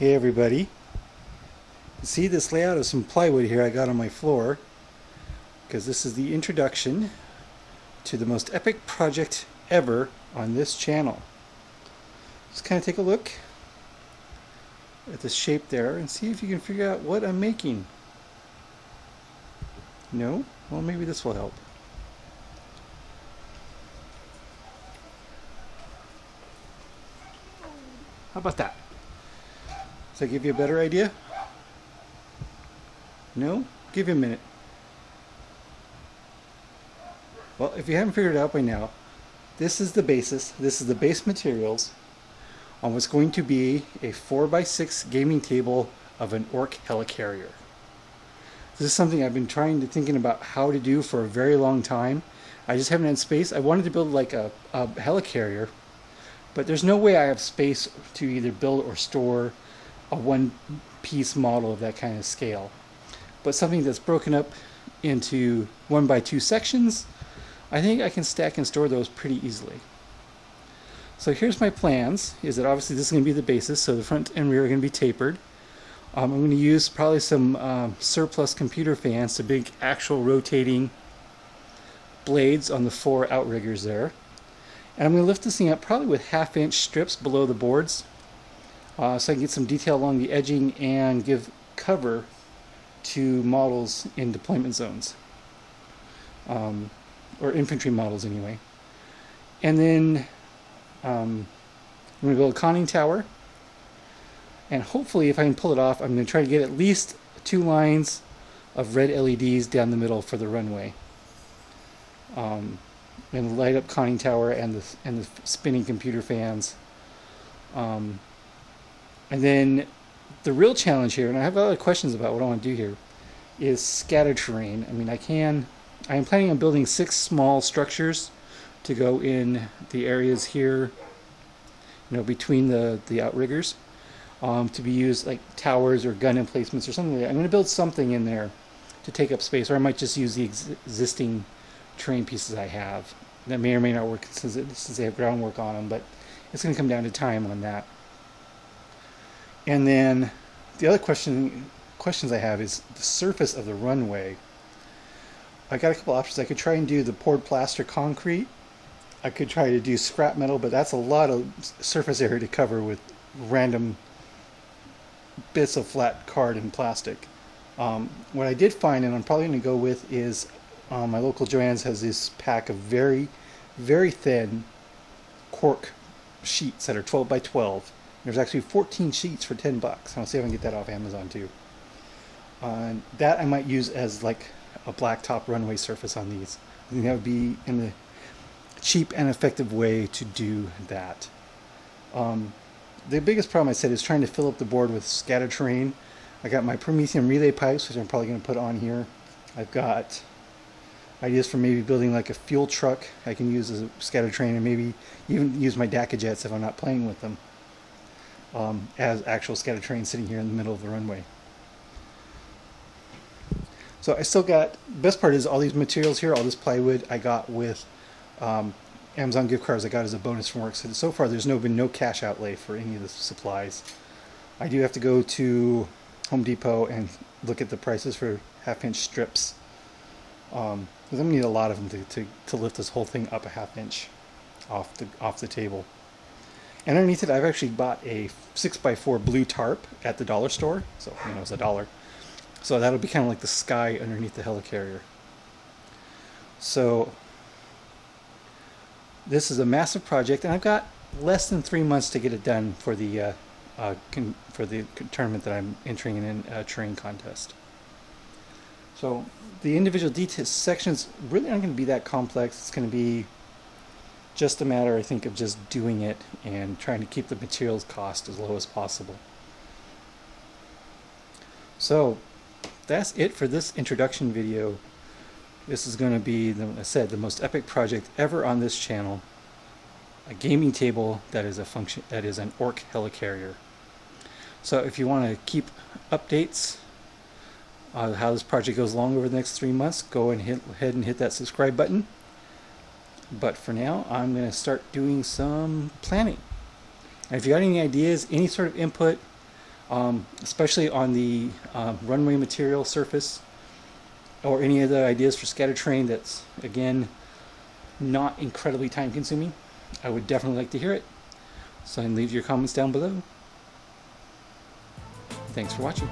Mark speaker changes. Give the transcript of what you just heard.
Speaker 1: Hey everybody. See this layout of some plywood here I got on my floor because this is the introduction to the most epic project ever on this channel. Just kind of take a look at the shape there and see if you can figure out what I'm making. No? Well, maybe this will help. How about that? Does that give you a better idea? No? Give you a minute. Well, if you haven't figured it out by now, this is the basis, this is the base materials on what's going to be a 4x6 gaming table of an Ork helicarrier. This is something I've been thinking about how to do for a very long time. I just haven't had space. I wanted to build like a helicarrier, but there's no way I have space to either build or store a one-piece model of that kind of scale. But something that's broken up into 1x2 sections, I think I can stack and store those pretty easily. So here's my plans, is that obviously this is going to be the basis, so the front and rear are going to be tapered. I'm going to use probably some surplus computer fans to make actual rotating blades on the 4 outriggers there. And I'm going to lift this thing up probably with 1/2-inch strips below the boards, so I can get some detail along the edging and give cover to models in deployment zones, or infantry models anyway. And then I'm going to build a conning tower, and hopefully if I can pull it off, I'm going to try to get at least 2 lines of red LEDs down the middle for the runway, and light up conning tower and the spinning computer fans. And then the real challenge here, and I have a lot of questions about what I want to do here, is scatter terrain. I mean, I am planning on building 6 small structures to go in the areas here, between the outriggers, to be used like towers or gun emplacements or something like that. I'm going to build something in there to take up space, or I might just use the existing terrain pieces I have. That may or may not work since they have groundwork on them, but it's going to come down to time on that. And then the other questions I have is the surface of the runway. I got a couple options. I could try and do the poured plaster concrete. I could try to do scrap metal, but that's a lot of surface area to cover with random bits of flat card and plastic. What I did find, and I'm probably going to go with, is my local Joann's has this pack of very, very thin cork sheets that are 12 by 12. There's actually 14 sheets for $10. I'll see if I can get that off Amazon too. That I might use as like a blacktop runway surface on these. I think that would be in a cheap and effective way to do that. The biggest problem I said is trying to fill up the board with scatter terrain. I got my Promethean relay pipes, which I'm probably going to put on here. I've got ideas for maybe building like a fuel truck I can use as a scatter terrain, and maybe even use my DACA jets if I'm not playing with them, as actual scatter terrain sitting here in the middle of the runway. So I still got, best part is all these materials here, all this plywood I got with Amazon gift cards I got as a bonus from work. So far there's been no cash outlay for any of the supplies. I do have to go to Home Depot and look at the prices for 1/2-inch strips, because I'm going to need a lot of them to lift this whole thing up a 1/2 inch off the table. And underneath it, I've actually bought a 6x4 blue tarp at the dollar store, so it's $1. So that'll be kind of like the sky underneath the helicarrier. So this is a massive project, and I've got less than 3 months to get it done for the tournament that I'm entering in a terrain contest. So the individual detail sections really aren't going to be that complex. It's going to be just a matter, I think, of just doing it and trying to keep the materials cost as low as possible. So that's it for this introduction video. This is going to be, as I said, the most epic project ever on this channel. A gaming table that is an Ork helicarrier. So if you want to keep updates on how this project goes along over the next 3 months, go ahead and hit that subscribe button. But for now, I'm going to start doing some planning. And if you got any ideas, any sort of input, especially on the runway material surface, or any other ideas for scatter terrain that's, again, not incredibly time consuming. I would definitely like to hear it. So leave your comments down below. Thanks for watching.